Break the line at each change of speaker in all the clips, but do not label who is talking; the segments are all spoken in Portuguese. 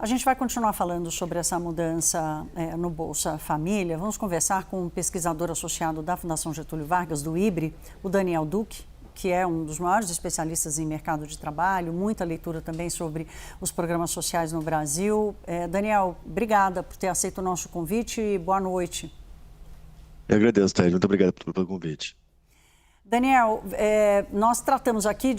A gente vai continuar falando sobre essa mudança no Bolsa Família. Vamos conversar com um pesquisador associado da Fundação Getúlio Vargas, do IBRE, o Daniel Duque, que é um dos maiores especialistas em mercado de trabalho, muita leitura também sobre os programas sociais no Brasil. Daniel, obrigada por ter aceito o nosso convite e boa noite.
Eu agradeço, Thaís. Muito obrigado pelo convite.
Daniel, nós tratamos aqui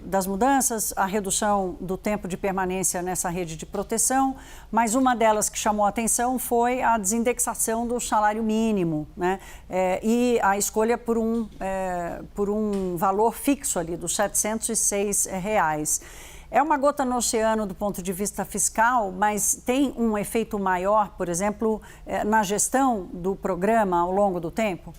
das mudanças, a redução do tempo de permanência nessa rede de proteção, mas uma delas que chamou a atenção foi a desindexação do salário mínimo, né? E a escolha por um valor fixo ali, dos R$ 706. É uma gota no oceano do ponto de vista fiscal, mas tem um efeito maior, por exemplo, na gestão do programa ao longo do tempo?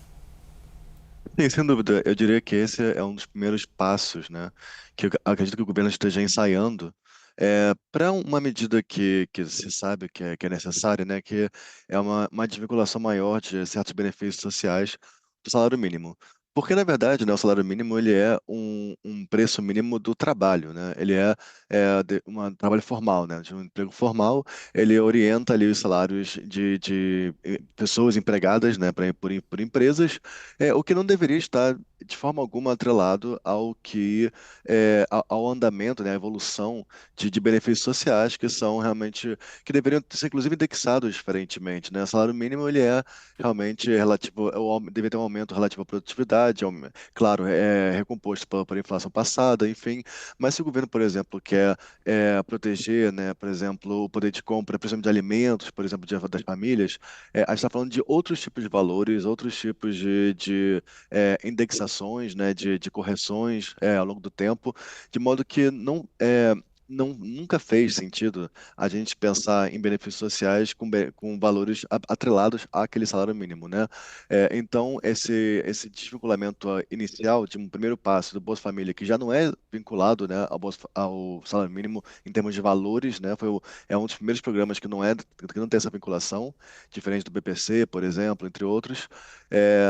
Sim, sem dúvida. Eu diria que esse é um dos primeiros passos, né, que eu acredito que o governo esteja ensaiando para uma medida que se sabe que é necessária, né, que é uma desvinculação maior de certos benefícios sociais do salário mínimo. Porque, na verdade, né, o salário mínimo ele é um preço mínimo do trabalho, né? Ele é um trabalho formal, né? De um emprego formal, ele orienta ali os salários de pessoas empregadas, né, por empresas, o que não deveria estar de forma alguma atrelado ao ao andamento, né, à evolução de benefícios sociais que são realmente que deveriam ser inclusive indexados diferentemente, né? O salário mínimo ele é realmente relativo, deve ter um aumento relativo à produtividade, claro, é recomposto por inflação passada, enfim. Mas se o governo, por exemplo, quer proteger, né, por exemplo, o poder de compra, principalmente de alimentos, por exemplo, das famílias, a gente está falando de outros tipos de valores, outros tipos de indexações, né, de correções ao longo do tempo, de modo que nunca fez sentido a gente pensar em benefícios sociais com valores atrelados àquele salário mínimo, né? Então, esse desvinculamento inicial de um primeiro passo do Bolsa Família, que já não é vinculado, né, ao salário mínimo em termos de valores, né? É um dos primeiros programas que não tem essa vinculação, diferente do BPC, por exemplo, entre outros.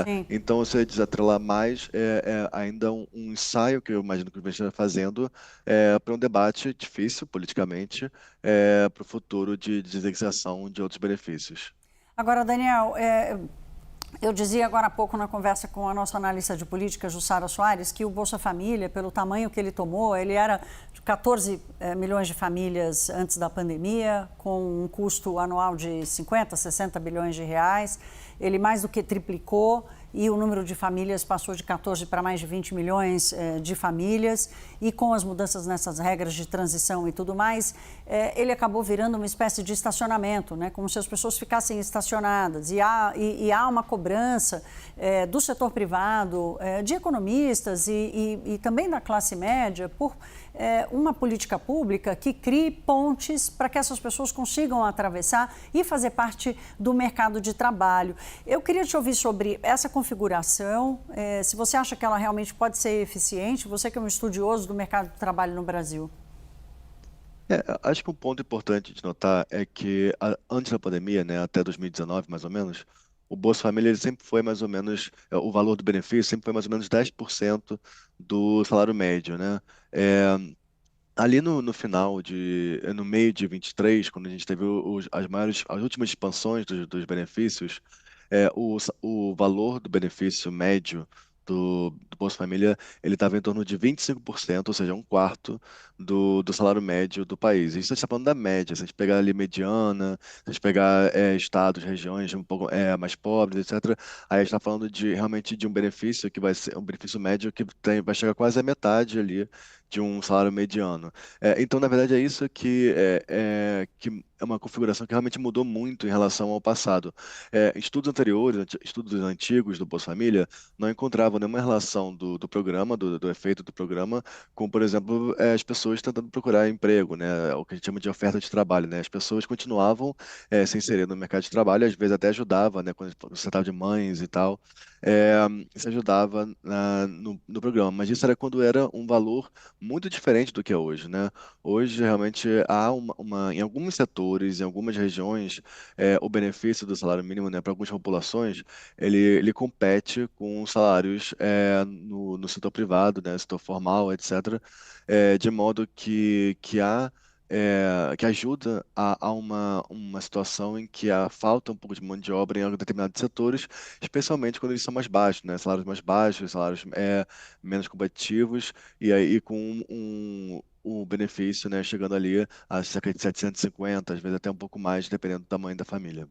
Sim.
Então, você desatrelar mais é ainda um ensaio que eu imagino que o governo esteja fazendo para um debate difícil politicamente para o futuro de desindexação de outros benefícios.
Agora, Daniel, eu dizia agora há pouco na conversa com a nossa analista de política, Jussara Soares, que o Bolsa Família, pelo tamanho que ele tomou, ele era de 14 milhões de famílias antes da pandemia, com um custo anual de 50, 60 bilhões de reais. Ele mais do que triplicou e o número de famílias passou de 14 para mais de 20 milhões de famílias. E com as mudanças nessas regras de transição e tudo mais, ele acabou virando uma espécie de estacionamento, né? Como se as pessoas ficassem estacionadas. E há uma cobrança do setor privado, de economistas e também da classe média por uma política pública que crie pontes para que essas pessoas consigam atravessar e fazer parte do mercado de trabalho. Eu queria te ouvir sobre essa configuração, se você acha que ela realmente pode ser eficiente, você que é um estudioso do mercado de trabalho no Brasil.
Acho que um ponto importante de notar é que antes da pandemia, né, até 2019 mais ou menos, o Bolsa Família ele sempre foi mais ou menos, o valor do benefício sempre foi mais ou menos 10% do salário médio, né? É, Ali no final no meio de 23, quando a gente teve as últimas expansões dos benefícios, o valor do benefício médio do Bolsa Família, ele estava em torno de 25%, ou seja, um quarto do salário médio do país. Isso a gente está falando da média. Se a gente pegar ali mediana, se a gente pegar estados, regiões um pouco mais pobres, etc., aí a gente está falando realmente de um benefício que vai ser um benefício médio que vai chegar quase à metade ali de um salário mediano. Então, na verdade, é isso que é uma configuração que realmente mudou muito em relação ao passado. Estudos anteriores, estudos antigos do Bolsa Família, não encontravam nenhuma relação do programa, do efeito do programa, com, por exemplo, as pessoas tentando procurar emprego, né? O que a gente chama de oferta de trabalho, né? As pessoas continuavam se inserindo no mercado de trabalho, às vezes até ajudava, né? Quando você estava de mães e tal, é, isso ajudava no programa. Mas isso era quando era um valor muito diferente do que é hoje, né? Hoje, realmente, há em alguns setores, em algumas regiões, o benefício do salário mínimo, né, para algumas populações, ele compete com salários no setor privado, né, setor formal, etc., de modo que há que ajuda a uma situação em que falta um pouco de mão de obra em determinados setores, especialmente quando eles são mais baixos, né? Salários mais baixos, salários menos competitivos, e aí com o benefício, né, chegando ali a cerca de 750, às vezes até um pouco mais, dependendo do tamanho da família.